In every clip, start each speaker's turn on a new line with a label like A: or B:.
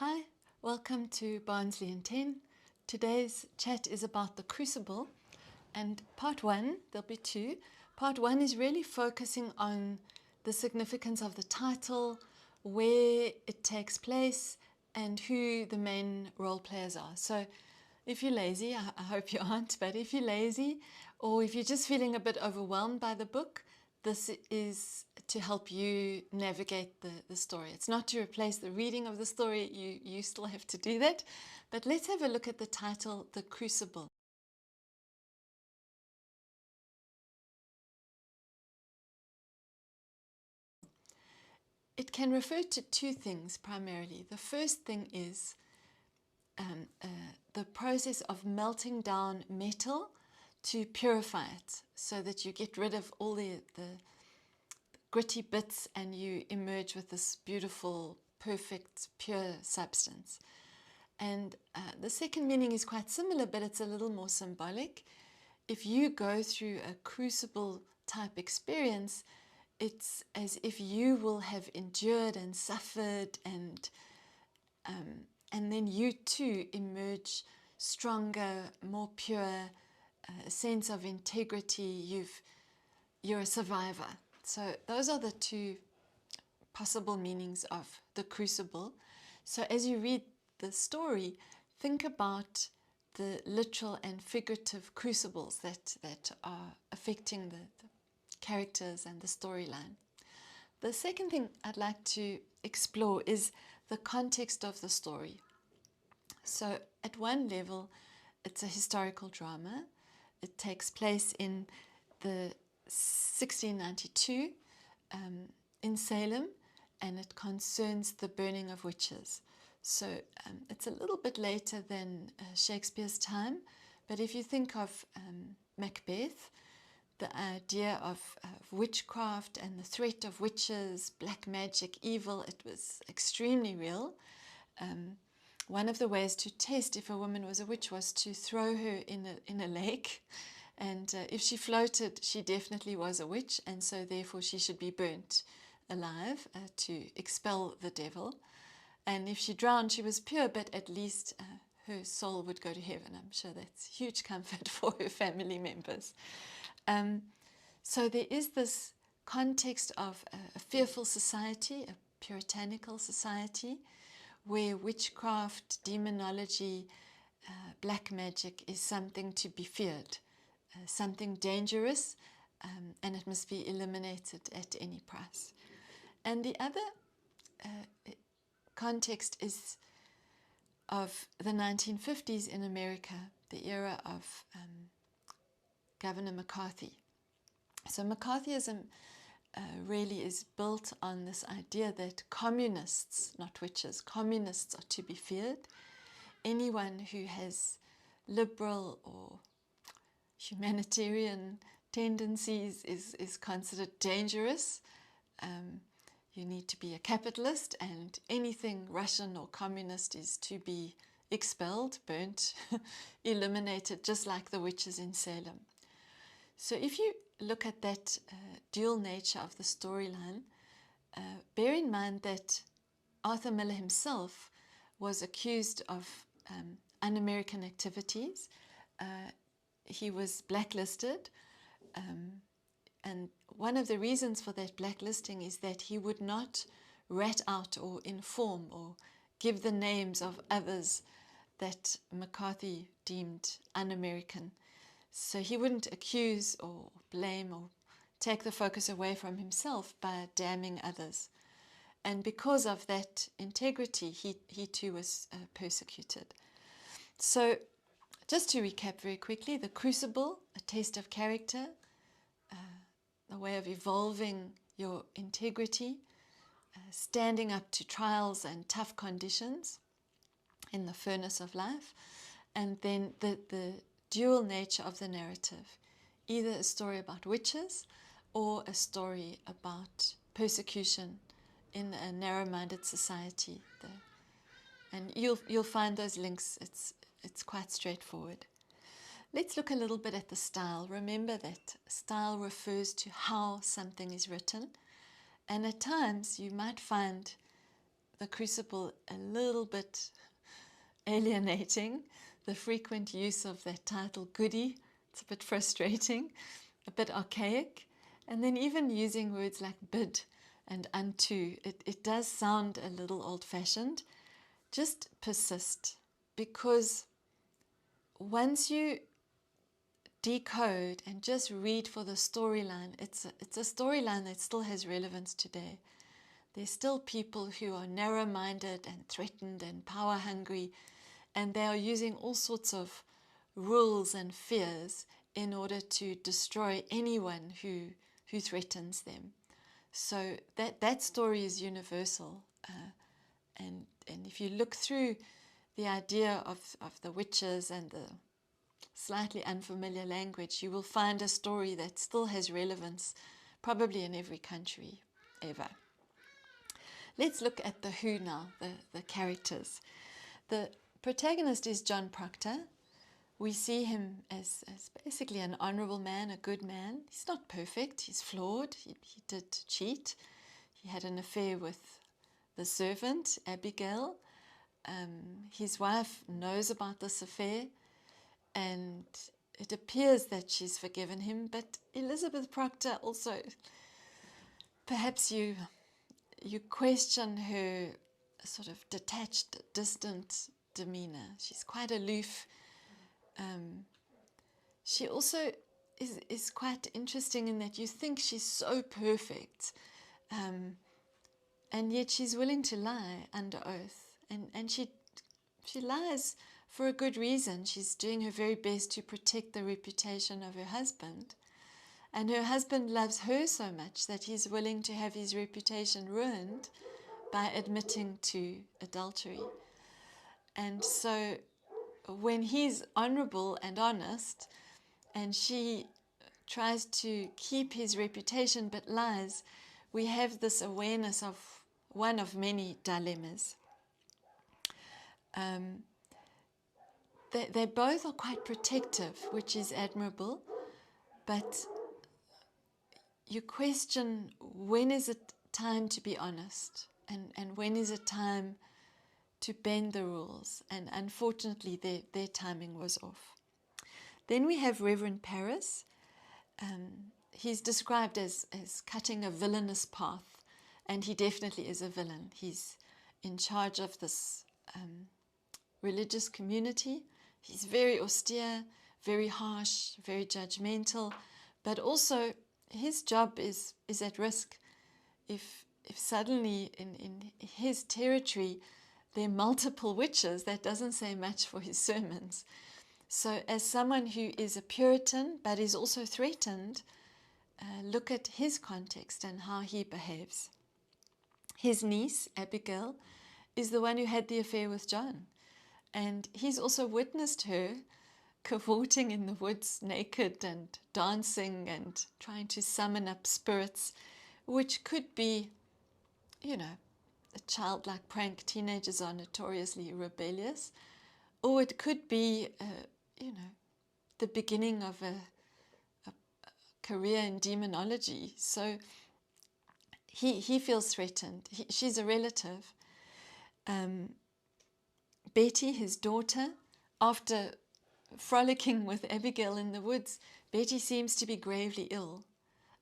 A: Hi, welcome to Barnsley in 10. Today's chat is about the Crucible, and part one, there'll be two. Part one is really focusing on the significance of the title, where it takes place, and who the main role players are. So if you're lazy, I hope you aren't, but if you're lazy or if you're just feeling a bit overwhelmed by the book, this is to help you navigate the story. It's not to replace the reading of the story, you still have to do that. But let's have a look at the title, The Crucible. It can refer to two things primarily. The first thing is the process of melting down metal to purify it so that you get rid of all the gritty bits and you emerge with this beautiful, perfect, pure substance. And the second meaning is quite similar, but it's a little more symbolic. If you go through a crucible type experience, it's as if you will have endured and suffered, and then you too emerge stronger, more pure, a sense of integrity. You're a survivor. So those are the two possible meanings of the crucible. So as you read the story, think about the literal and figurative crucibles that are affecting the characters and the storyline. The second thing I'd like to explore is the context of the story. So at one level, it's a historical drama. It takes place in the 1692 in Salem, and it concerns the burning of witches. So it's a little bit later than Shakespeare's time, but if you think of Macbeth, the idea of witchcraft and the threat of witches, black magic, evil, it was extremely real. One of the ways to test if a woman was a witch was to throw her in a lake, and if she floated, she definitely was a witch, and so therefore she should be burnt alive to expel the devil. And if she drowned, she was pure, but at least her soul would go to heaven. I'm sure that's huge comfort for her family members. So there is this context of a fearful society, a puritanical society, where witchcraft, demonology, black magic is something to be feared, something dangerous, and it must be eliminated at any price. And the other context is of the 1950s in America, the era of Governor McCarthy. So McCarthyism really is built on this idea that communists, not witches, communists are to be feared. Anyone who has liberal or humanitarian tendencies is considered dangerous. You need to be a capitalist, and anything Russian or communist is to be expelled, burnt, eliminated, just like the witches in Salem. So if you look at that dual nature of the storyline, bear in mind that Arthur Miller himself was accused of un-American activities. He was blacklisted, and one of the reasons for that blacklisting is that he would not rat out or inform or give the names of others that McCarthy deemed un-American. So he wouldn't accuse or blame or take the focus away from himself by damning others. And because of that integrity, he too was persecuted. So just to recap very quickly, the Crucible, a test of character, a way of evolving your integrity, standing up to trials and tough conditions in the furnace of life, and then the dual nature of the narrative, either a story about witches or a story about persecution in a narrow-minded society. And you'll find those links. It's quite straightforward. Let's look a little bit at the style. Remember that style refers to how something is written, and at times you might find the Crucible a little bit alienating, the frequent use of that title goody. It's a bit frustrating, a bit archaic. And then even using words like bid and unto, it does sound a little old-fashioned. Just persist, because once you decode and just read for the storyline, it's a storyline that still has relevance today. There's still people who are narrow-minded and threatened and power-hungry, and they are using all sorts of rules and fears in order to destroy anyone who threatens them. So that story is universal. And if you look through the idea of the witches and the slightly unfamiliar language, you will find a story that still has relevance, probably in every country ever. Let's look at the who now, the characters. The protagonist is John Proctor. We see him as basically an honourable man, a good man. He's not perfect, he's flawed, he did cheat. He had an affair with the servant, Abigail. His wife knows about this affair, and it appears that she's forgiven him, but Elizabeth Proctor also, perhaps you question her sort of detached, distant demeanour. She's quite aloof. She also is quite interesting in that you think she's so perfect, and yet she's willing to lie under oath, and she lies for a good reason. She's doing her very best to protect the reputation of her husband, and her husband loves her so much that he's willing to have his reputation ruined by admitting to adultery. And so when he's honourable and honest, and she tries to keep his reputation but lies, we have this awareness of one of many dilemmas. They both are quite protective, which is admirable, but you question, when is it time to be honest, and when is it time to bend the rules? And unfortunately their timing was off. Then we have Reverend Paris. He's described as cutting a villainous path, and he definitely is a villain. He's in charge of this religious community. He's very austere, very harsh, very judgmental, but also his job is at risk. If suddenly in his territory there are multiple witches, that doesn't say much for his sermons. So as someone who is a Puritan but is also threatened, look at his context and how he behaves. His niece, Abigail, is the one who had the affair with John. And he's also witnessed her cavorting in the woods naked and dancing and trying to summon up spirits, which could be, a childlike prank. Teenagers are notoriously rebellious. Or it could be, the beginning of a career in demonology. So he feels threatened. She's a relative. Betty, his daughter, after frolicking with Abigail in the woods, Betty seems to be gravely ill,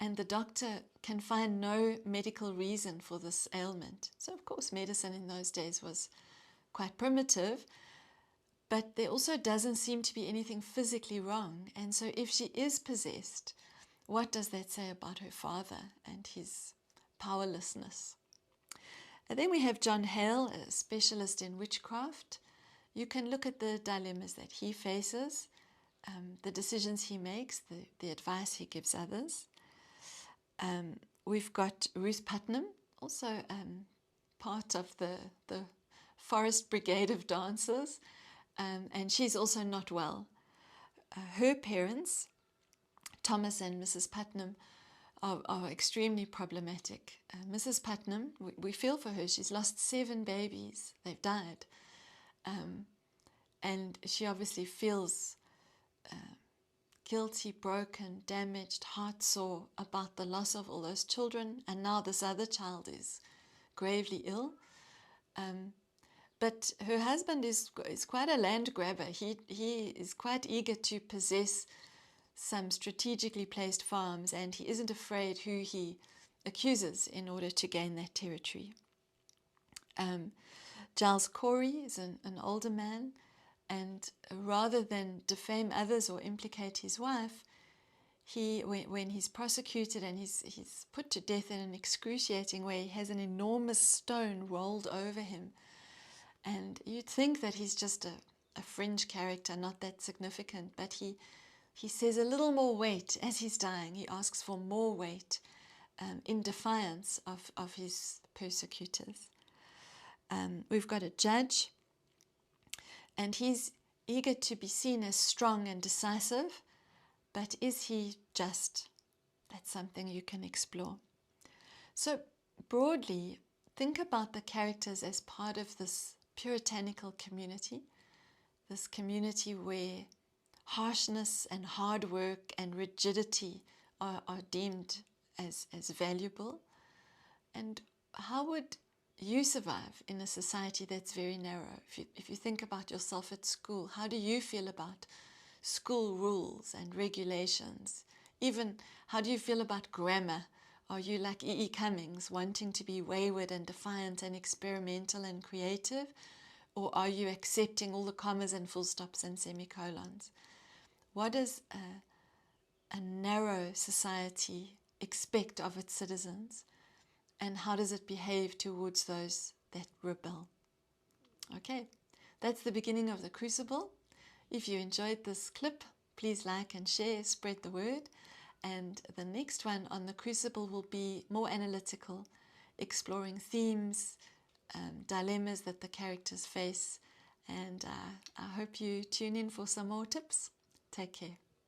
A: and the doctor can find no medical reason for this ailment. So, of course, medicine in those days was quite primitive, but there also doesn't seem to be anything physically wrong. And so if she is possessed, what does that say about her father and his powerlessness? And then we have John Hale, a specialist in witchcraft. You can look at the dilemmas that he faces, the decisions he makes, the advice he gives others. We've got Ruth Putnam, also part of the Forest Brigade of dancers, and she's also not well. Her parents, Thomas and Mrs. Putnam, are extremely problematic. Mrs. Putnam, we feel for her. She's lost 7 babies. They've died. And she obviously feels guilty, broken, damaged, heartsore about the loss of all those children. And now this other child is gravely ill. But her husband is quite a land grabber. He is quite eager to possess some strategically placed farms, and he isn't afraid who he accuses in order to gain that territory. Giles Corey is an older man, and rather than defame others or implicate his wife, when he's prosecuted and he's put to death in an excruciating way, he has an enormous stone rolled over him. And you'd think that he's just a fringe character, not that significant, but he says a little more weight as he's dying. He asks for more weight in defiance of his persecutors. We've got a judge, and he's eager to be seen as strong and decisive, but is he just? That's something you can explore. So broadly, think about the characters as part of this puritanical community, this community where harshness and hard work and rigidity are deemed as valuable. And how would you survive in a society that's very narrow? If you think about yourself at school, how do you feel about school rules and regulations? Even how do you feel about grammar? Are you like E.E. Cummings, wanting to be wayward and defiant and experimental and creative? Or are you accepting all the commas and full stops and semicolons? What does a narrow society expect of its citizens? And how does it behave towards those that rebel? Okay, that's the beginning of the Crucible. If you enjoyed this clip, please like and share, spread the word. And the next one on the Crucible will be more analytical, exploring themes, dilemmas that the characters face. And I hope you tune in for some more tips. Take care.